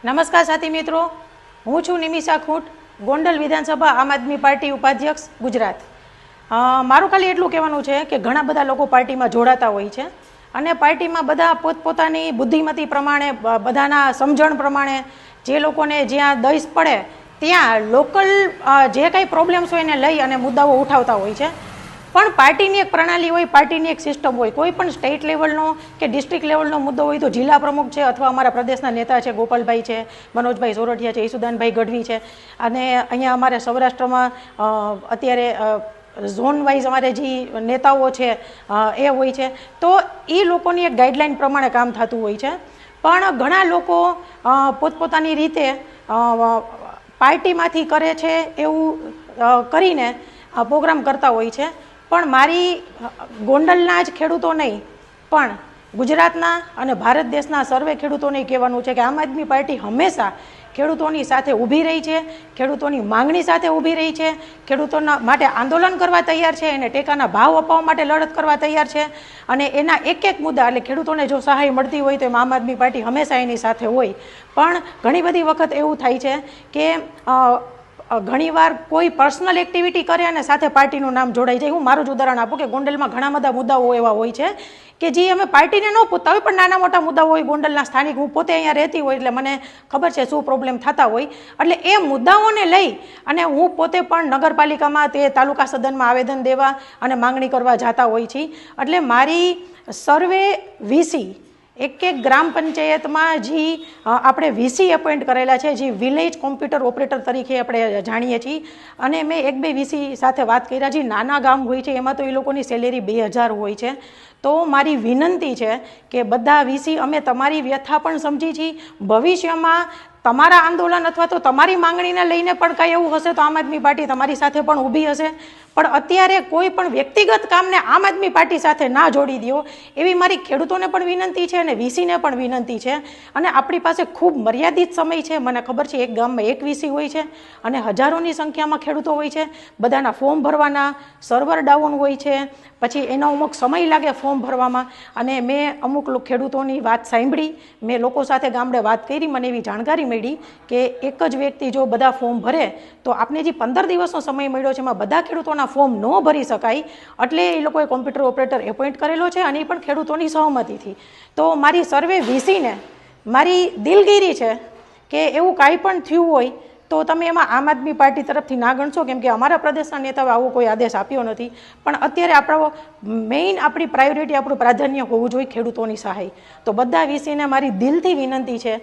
નમસ્કાર સાથી મિત્રો, હું છું નિમિષા ખૂંટ, ગોંડલ વિધાનસભા આમ આદમી પાર્ટી ઉપાધ્યક્ષ ગુજરાત. મારું ખાલી એટલું કહેવાનું છે કે ઘણા બધા લોકો પાર્ટીમાં જોડાતા હોય છે અને પાર્ટીમાં બધા પોતપોતાની બુદ્ધિમતી પ્રમાણે, બધાના સમજણ પ્રમાણે જે લોકોને જ્યાં દઈશ પડે ત્યાં લોકલ જે કાંઈ પ્રોબ્લેમ્સ હોય એને લઈ અને મુદ્દાઓ ઉઠાવતા હોય છે. પણ પાર્ટીની એક પ્રણાલી હોય, પાર્ટીની એક સિસ્ટમ હોય. કોઈ પણ સ્ટેટ લેવલનો કે ડિસ્ટ્રિક્ટ લેવલનો મુદ્દો હોય તો જિલ્લા પ્રમુખ છે અથવા અમારા પ્રદેશના નેતા છે, ગોપાલભાઈ છે, મનોજભાઈ સોરઠિયા છે, ઈસુદાનભાઈ ગઢવી છે, અને અહીંયા અમારે સૌરાષ્ટ્રમાં અત્યારે ઝોન વાઇઝ અમારે જે નેતાઓ છે એ હોય છે. તો એ લોકોની એક ગાઈડલાઇન પ્રમાણે કામ થતું હોય છે. પણ ઘણા લોકો પોતપોતાની રીતે પાર્ટીમાંથી કરે છે એવું કરીને પ્રોગ્રામ કરતા હોય છે. પણ મારી ગોંડલના જ ખેડૂતો નહીં પણ ગુજરાતના અને ભારત દેશના સર્વે ખેડૂતોને કહેવાનું છે કે આમ આદમી પાર્ટી હંમેશા ખેડૂતોની સાથે ઊભી રહી છે, ખેડૂતોની માંગણી સાથે ઊભી રહી છે, ખેડૂતોના માટે આંદોલન કરવા તૈયાર છે, એને ટેકાના ભાવ અપાવવા માટે લડત કરવા તૈયાર છે. અને એના એક એક મુદ્દા, એટલે ખેડૂતોને જો સહાય મળતી હોય તો એમાં આમ આદમી પાર્ટી હંમેશા એની સાથે હોય. પણ ઘણી બધી વખત એવું થાય છે કે ઘણીવાર કોઈ પર્સનલ એક્ટિવિટી કરે અને સાથે પાર્ટીનું નામ જોડાઈ જાય. હું મારું જ ઉદાહરણ આપું કે ગોંડલમાં ઘણા બધા મુદ્દાઓ એવા હોય છે કે જે અમે પાર્ટીને ન પૂછતા હોય, પણ નાના મોટા મુદ્દાઓ હોય. ગોંડલના સ્થાનિક, હું પોતે અહીંયા રહેતી હોય એટલે મને ખબર છે શું પ્રોબ્લેમ થતા હોય. એટલે એ મુદ્દાઓને લઈ અને હું પોતે પણ નગરપાલિકામાં તે તાલુકા સદનમાં આવેદન દેવા અને માંગણી કરવા જતા હોય છે. એટલે મારી સર્વે વીસી એક ગ્રામ પંચાયતમાં જે આપણે વીસી એપોઇન્ટ કરેલા છે, જે વિલેજ કોમ્પ્યુટર ઓપરેટર તરીકે આપણે જાણીએ છીએ, અને મેં એક બે વીસી સાથે વાત કર્યા. જે નાના ગામ હોય છે એમાં તો એ લોકોની સેલેરી 2000 હોય છે. તો મારી વિનંતી છે કે બધા વીસી, અમે તમારી વ્યથા પણ સમજી છીએ. ભવિષ્યમાં તમારા આંદોલન અથવા તો તમારી માંગણીને લઈને પણ કાંઈ એવું હશે તો આમ આદમી પાર્ટી તમારી સાથે પણ ઊભી હશે. પણ અત્યારે કોઈ પણ વ્યક્તિગત કામને આમ આદમી પાર્ટી સાથે ના જોડી દો એવી મારી ખેડૂતોને પણ વિનંતી છે અને વીસીને પણ વિનંતી છે. અને આપણી પાસે ખૂબ મર્યાદિત સમય છે. મને ખબર છે એક ગામમાં એક વીસી હોય છે અને હજારોની સંખ્યામાં ખેડૂતો હોય છે. બધાના ફોર્મ ભરવાના, સર્વર ડાઉન હોય છે, પછી એનો અમુક સમય લાગે ફોર્મ ભરવામાં. અને મેં અમુક ખેડૂતોની વાત સાંભળી, મેં લોકો સાથે ગામડે વાત કરી, મને એવી જાણકારી મળી કે એક જ વ્યક્તિ જો બધા ફોર્મ ભરે તો આપણે જે 15 દિવસનો સમય મળ્યો છે એમાં બધા ખેડૂતોના ફોર્મ ન ભરી શકાય. એટલે એ લોકોએ કોમ્પ્યુટર ઓપરેટર એપોઇન્ટ કરેલો છે અને એ પણ ખેડૂતોની સહમતિથી. તો મારી સર્વે વીસીને મારી દિલગીરી છે કે એવું કાંઈ પણ થયું હોય તો તમે એમાં આમ આદમી પાર્ટી તરફથી ના ગણશો, કેમ કે અમારા પ્રદેશના નેતાઓએ આવો કોઈ આદેશ આપ્યો નથી. પણ અત્યારે આપણો મેઇન, આપણી પ્રાયોરિટી, આપણું પ્રાધાન્ય હોવું જોઈએ ખેડૂતોની સહાય. તો બધા વીસીને મારી દિલથી વિનંતી છે